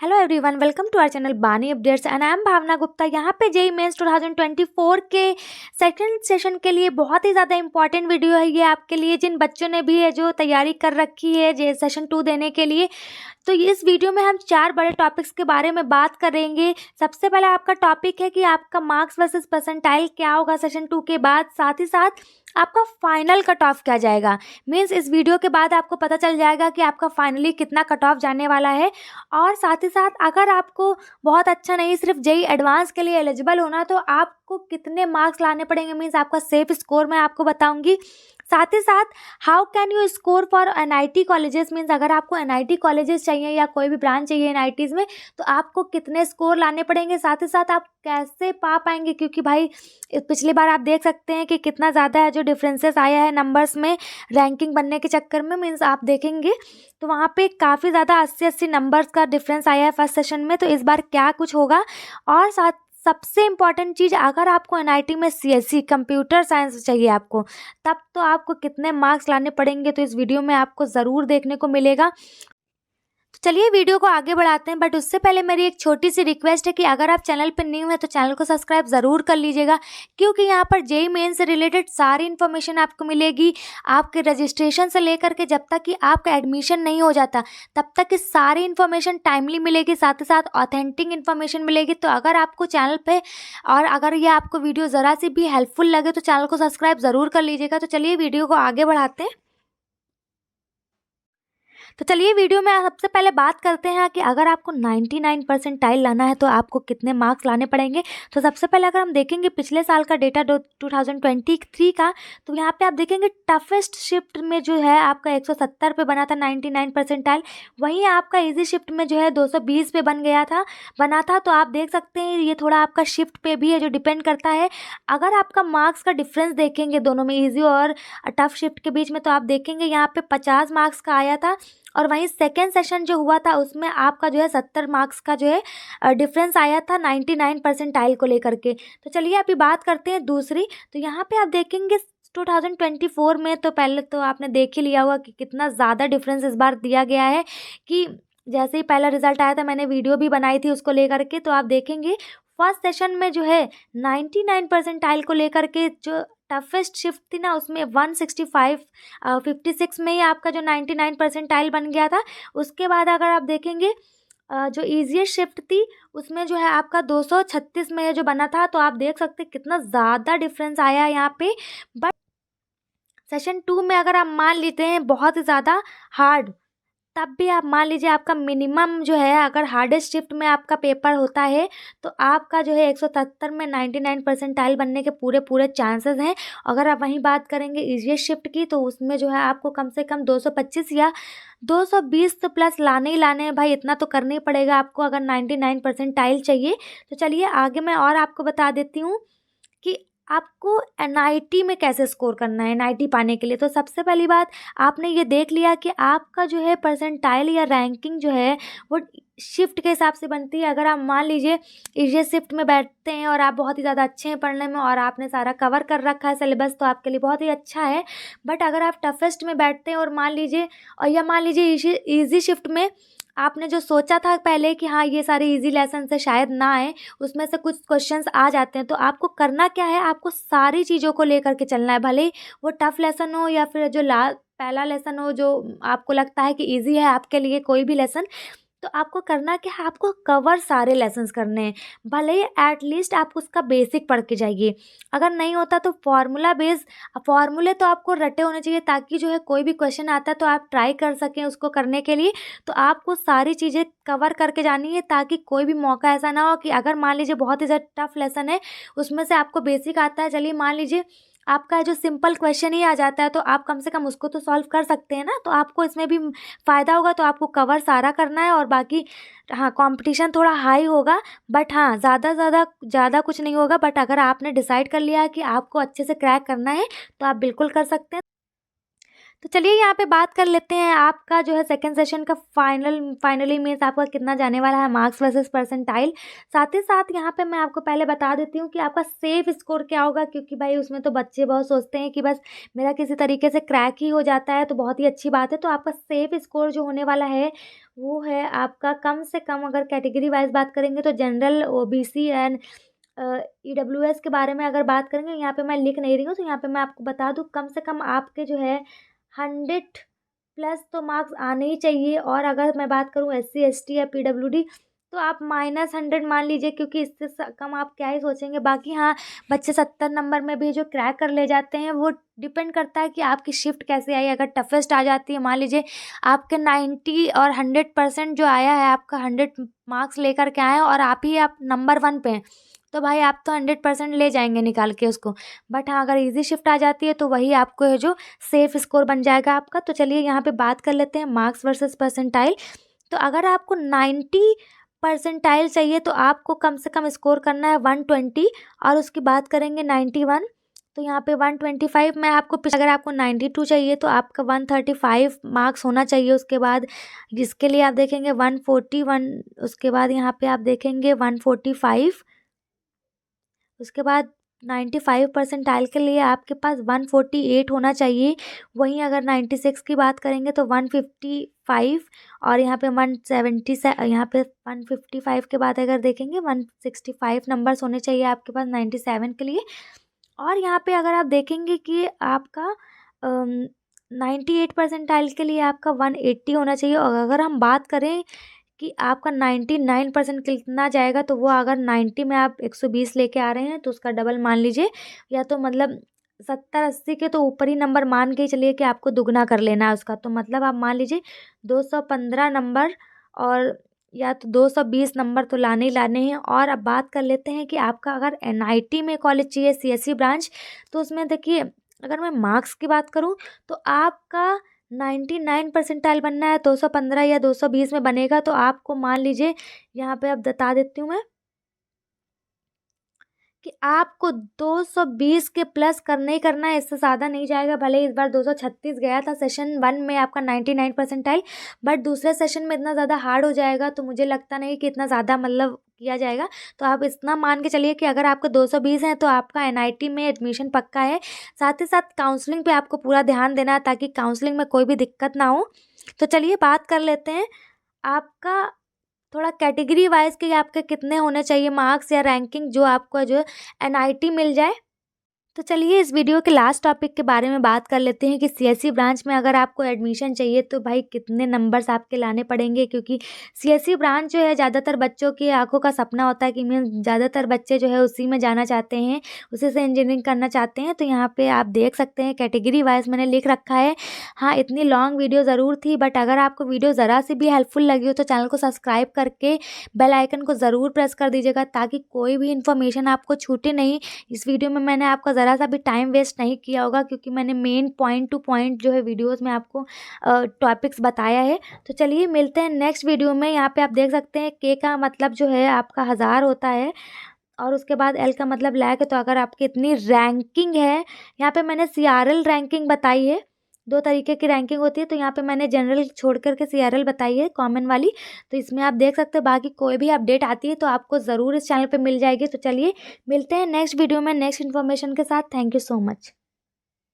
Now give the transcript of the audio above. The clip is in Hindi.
Hello everyone, welcome to our channel Bani updates and I am Bhavna Gupta. यहाँ पे जेईई मेंस 2024 के सेकंड सेशन के लिए बहुत ही ज़्यादा इंपॉर्टेंट वीडियो है ये आपके लिए, जिन बच्चों ने भी है जो तैयारी कर रखी है जे सेशन 2 देने के लिए। तो इस वीडियो में हम 4 बड़े टॉपिक्स के बारे में बात करेंगे। सबसे पहले आपका टॉपिक है कि आपका मार्क्स वर्सेस परसेंटाइल क्या होगा सेशन 2 के बाद, साथ ही साथ आपका फाइनल कट ऑफ क्या जाएगा। मीन्स इस वीडियो के बाद आपको पता चल जाएगा कि आपका फाइनली कितना कट ऑफ जाने वाला है। और साथ ही साथ अगर आपको बहुत अच्छा नहीं, सिर्फ जेईई एडवांस के लिए एलिजिबल होना, तो आपको कितने मार्क्स लाने पड़ेंगे, मीन्स आपका सेफ स्कोर मैं आपको बताऊंगी। साथ ही साथ how can you score for NIT colleges, means अगर आपको एनआईटी कॉलेजेस चाहिए या कोई भी ब्रांच चाहिए एनआईटीज़ में, तो आपको कितने स्कोर लाने पड़ेंगे। साथ ही साथ आप कैसे पा पाएंगे, क्योंकि भाई पिछली बार आप देख सकते हैं कि कितना ज़्यादा है जो डिफरेंसेस आया है नंबर्स में रैंकिंग बनने के चक्कर में। मीन्स आप देखेंगे तो वहाँ पे काफ़ी ज़्यादा 80 नंबर्स का डिफरेंस आया है फर्स्ट सेशन में। तो इस बार क्या कुछ होगा। और साथ सबसे इम्पॉर्टेंट चीज़, अगर आपको एनआईटी में सीएससी कंप्यूटर साइंस चाहिए आपको, तब तो आपको कितने मार्क्स लाने पड़ेंगे, तो इस वीडियो में आपको ज़रूर देखने को मिलेगा। तो चलिए वीडियो को आगे बढ़ाते हैं, बट उससे पहले मेरी एक छोटी सी रिक्वेस्ट है कि अगर आप चैनल पर न्यू हैं तो चैनल को सब्सक्राइब ज़रूर कर लीजिएगा, क्योंकि यहाँ पर जेईई मेन से रिलेटेड सारी इन्फॉर्मेशन आपको मिलेगी। आपके रजिस्ट्रेशन से लेकर के जब तक कि आपका एडमिशन नहीं हो जाता, तब तक की सारी इन्फॉर्मेशन टाइमली मिलेगी, साथ ही साथ ऑथेंटिक इन्फॉर्मेशन मिलेगी। तो अगर आपको चैनल पे और अगर ये आपको वीडियो ज़रा सी भी हेल्पफुल लगे तो चैनल को सब्सक्राइब ज़रूर कर लीजिएगा। तो चलिए वीडियो को आगे बढ़ाते हैं। तो चलिए वीडियो में सबसे पहले बात करते हैं कि अगर आपको 99 परसेंटाइल लाना है तो आपको कितने मार्क्स लाने पड़ेंगे। तो सबसे पहले अगर हम देखेंगे पिछले साल का डेटा 2023 का, तो यहाँ पे आप देखेंगे टफेस्ट शिफ्ट में जो है आपका 170 पे बना था 99 परसेंटाइल। वहीं आपका इजी शिफ्ट में जो है 220 पे बना था। तो आप देख सकते हैं ये थोड़ा आपका शिफ्ट पे भी है जो डिपेंड करता है। अगर आपका मार्क्स का डिफरेंस देखेंगे दोनों में, ईजी और टफ शिफ्ट के बीच में, तो आप देखेंगे यहाँ पे 50 मार्क्स का आया था। और वहीं सेकेंड सेशन जो हुआ था उसमें आपका जो है 70 मार्क्स का जो है डिफरेंस आया था 99 परसेंटाइल को लेकर के। तो चलिए अभी बात करते हैं दूसरी। तो यहाँ पे आप देखेंगे 2024 में, तो पहले तो आपने देख ही लिया होगा कि कितना ज़्यादा डिफरेंस इस बार दिया गया है। कि जैसे ही पहला रिजल्ट आया था मैंने वीडियो भी बनाई थी उसको लेकर के, तो आप देखेंगे फर्स्ट सेशन में जो है 99 परसेंटाइल को लेकर के जो टफेस्ट शिफ्ट थी ना, उसमें 56 में ही आपका जो 99 परसेंटाइल बन गया था। उसके बाद अगर आप देखेंगे जो ईजीएस्ट शिफ्ट थी उसमें जो है आपका 236 में जो बना था। तो आप देख सकते हैं कितना ज़्यादा डिफरेंस आया है यहाँ पे। बट सेशन 2 में अगर आप मान लेते हैं बहुत ही ज़्यादा हार्ड, तब भी आप मान लीजिए आपका मिनिमम जो है, अगर हार्डेस्ट शिफ्ट में आपका पेपर होता है तो आपका जो है 173 में 99 परसेंटाइल बनने के पूरे चांसेस हैं। अगर आप वहीं बात करेंगे इजीएस्ट शिफ्ट की, तो उसमें जो है आपको कम से कम 225 या 220 तो प्लस लाने ही लाने हैं भाई, इतना तो करना ही पड़ेगा आपको अगर 99 परसेंटाइल चाहिए। तो चलिए आगे मैं और आपको बता देती हूँ कि आपको एनआईटी में कैसे स्कोर करना है एनआईटी पाने के लिए। तो सबसे पहली बात, आपने ये देख लिया कि आपका जो है परसेंटाइल या रैंकिंग जो है वो शिफ्ट के हिसाब से बनती है। अगर आप मान लीजिए इजी शिफ्ट में बैठते हैं और आप बहुत ही ज़्यादा अच्छे हैं पढ़ने में और आपने सारा कवर कर रखा है सिलेबस, तो आपके लिए बहुत ही अच्छा है। बट अगर आप टफेस्ट में बैठते हैं और मान लीजिए ईजी शिफ्ट में आपने जो सोचा था पहले कि हाँ ये सारे इजी लेसन से शायद ना आए, उसमें से कुछ क्वेश्चंस आ जाते हैं, तो आपको करना क्या है, आपको सारी चीज़ों को लेकर के चलना है। भले ही वो टफ लेसन हो या फिर जो पहला लेसन हो जो आपको लगता है कि इजी है आपके लिए कोई भी लेसन, तो आपको करना क्या है, आपको कवर सारे लेसन्स करने हैं। भले ही एटलीस्ट आप उसका बेसिक पढ़ के जाइए। अगर नहीं होता तो फॉर्मूले तो आपको रटे होने चाहिए, ताकि जो है कोई भी क्वेश्चन आता है तो आप ट्राई कर सकें उसको करने के लिए। तो आपको सारी चीज़ें कवर करके जानी है, ताकि कोई भी मौका ऐसा ना हो कि अगर मान लीजिए बहुत ही ज़्यादा टफ लेसन है उसमें से आपको बेसिक आता है, चलिए मान लीजिए आपका जो सिंपल क्वेश्चन ही आ जाता है, तो आप कम से कम उसको तो सॉल्व कर सकते हैं ना। तो आपको इसमें भी फ़ायदा होगा। तो आपको कवर सारा करना है और बाकी हाँ कंपटीशन थोड़ा हाई होगा, बट हाँ ज़्यादा कुछ नहीं होगा। बट अगर आपने डिसाइड कर लिया कि आपको अच्छे से क्रैक करना है तो आप बिल्कुल कर सकते हैं। तो चलिए यहाँ पे बात कर लेते हैं आपका जो है सेकंड सेशन का फाइनली मीन्स आपका कितना जाने वाला है मार्क्स वर्सेस परसेंटाइल। साथ ही साथ यहाँ पे मैं आपको पहले बता देती हूँ कि आपका सेफ स्कोर क्या होगा, क्योंकि भाई उसमें तो बच्चे बहुत सोचते हैं कि बस मेरा किसी तरीके से क्रैक ही हो जाता है तो बहुत ही अच्छी बात है। तो आपका सेफ स्कोर जो होने वाला है वो है आपका कम से कम, अगर कैटेगरी वाइज बात करेंगे तो जनरल, ओबीसी एंड ईडब्ल्यूएस के बारे में अगर बात करेंगे, यहाँ पे मैं लिख नहीं रही हूँ तो यहाँ पे मैं आपको बता दूँ, कम से कम आपके जो है 100+ तो मार्क्स आने ही चाहिए। और अगर मैं बात करूँ SC ST या PWD तो आप -100 मान लीजिए, क्योंकि इससे कम आप क्या ही सोचेंगे। बाकी हाँ, बच्चे 70 नंबर में भी जो क्रैक कर ले जाते हैं, वो डिपेंड करता है कि आपकी शिफ्ट कैसे आई। अगर टफेस्ट आ जाती है, मान लीजिए आपके 90 और 100% जो आया है, आपका 100 मार्क्स लेकर के आए हैं और आप नंबर 1 पे हैं, तो भाई आप तो 100% ले जाएंगे निकाल के उसको। बट हाँ, अगर इजी शिफ्ट आ जाती है तो वही आपको है जो सेफ स्कोर बन जाएगा आपका। तो चलिए यहाँ पे बात कर लेते हैं मार्क्स वर्सेस परसेंटाइल। तो अगर आपको 90 परसेंटाइल चाहिए तो आपको कम से कम स्कोर करना है 120, और उसकी बात करेंगे 91 तो यहाँ पे 125 में आपको, अगर आपको 92 चाहिए तो आपका 135 मार्क्स होना चाहिए। उसके बाद जिसके लिए आप देखेंगे 141, उसके बाद यहाँ पे आप देखेंगे 145, उसके बाद 95 परसेंटाइल के लिए आपके पास 148 होना चाहिए। वहीं अगर 96 की बात करेंगे तो 155, और यहाँ पे 170 यहाँ पे 155 के बाद अगर देखेंगे 165 नंबर्स होने चाहिए आपके पास 97 के लिए। और यहाँ पे अगर आप देखेंगे कि आपका 98 परसेंटाइल के लिए आपका 180 होना चाहिए। और अगर हम बात करें कि आपका 99% कितना जाएगा, तो वो अगर 90 में आप 120 लेके आ रहे हैं तो उसका डबल मान लीजिए, या तो मतलब 70-80 के तो ऊपर ही नंबर मान के ही चलिए कि आपको दुगना कर लेना है उसका। तो मतलब आप मान लीजिए 215 नंबर, और या तो 220 नंबर तो लाने ही लाने हैं। और अब बात कर लेते हैं कि आपका अगर NIT में कॉलेज चाहिए, CSE ब्रांच, तो उसमें देखिए अगर मैं मार्क्स की बात करूँ तो आपका 99 परसेंटाइल बनना है, 215 या 220 में बनेगा तो आपको मान लीजिए, यहाँ पे अब बता देती हूँ मैं कि आपको 220 के प्लस करना ही करना है, इससे ज़्यादा नहीं जाएगा। भले इस बार 236 गया था सेशन 1 में आपका 99 परसेंटाइल, बट दूसरे सेशन में इतना ज़्यादा हार्ड हो जाएगा, तो मुझे लगता नहीं कि इतना ज़्यादा मतलब किया जाएगा। तो आप इतना मान के चलिए कि अगर आपको 220 है तो आपका NIT में एडमिशन पक्का है। साथ ही साथ काउंसलिंग पे आपको पूरा ध्यान देना है, ताकि काउंसलिंग में कोई भी दिक्कत ना हो। तो चलिए बात कर लेते हैं आपका थोड़ा कैटेगरी वाइज कि आपके कितने होने चाहिए मार्क्स या रैंकिंग, जो आपको जो NIT मिल जाए। तो चलिए इस वीडियो के लास्ट टॉपिक के बारे में बात कर लेते हैं कि CSE ब्रांच में अगर आपको एडमिशन चाहिए तो भाई कितने नंबर्स आपके लाने पड़ेंगे। क्योंकि CSE ब्रांच जो है ज़्यादातर बच्चों की आंखों का सपना होता है कि ज़्यादातर बच्चे जो है उसी में जाना चाहते हैं, उसी से इंजीनियरिंग करना चाहते हैं। तो यहाँ पे आप देख सकते हैं कैटेगरी वाइज मैंने लिख रखा है। हाँ, इतनी लॉन्ग वीडियो ज़रूर थी, बट अगर आपको वीडियो ज़रा सी भी हेल्पफुल लगी हो तो चैनल को सब्सक्राइब करके बेल आइकन को ज़रूर प्रेस कर दीजिएगा, ताकि कोई भी इन्फॉर्मेशन आपको छूटे नहीं। इस वीडियो में मैंने आपका ज़रा सा भी टाइम वेस्ट नहीं किया होगा, क्योंकि मैंने मेन पॉइंट टू पॉइंट जो है वीडियोस में आपको टॉपिक्स बताया है। तो चलिए मिलते हैं नेक्स्ट वीडियो में। यहाँ पे आप देख सकते हैं K का मतलब जो है आपका 1000 होता है, और उसके बाद L का मतलब लैक है। तो अगर आपकी इतनी रैंकिंग है, यहाँ पे मैंने CRL रैंकिंग बताई है, 2 तरीके की रैंकिंग होती है। तो यहाँ पे मैंने जनरल छोड़ करके CRL बताई है, कॉमन वाली। तो इसमें आप देख सकते हैं, बाकी कोई भी अपडेट आती है तो आपको ज़रूर इस चैनल पे मिल जाएगी। तो चलिए मिलते हैं नेक्स्ट वीडियो में नेक्स्ट इन्फॉर्मेशन के साथ। Thank you so much.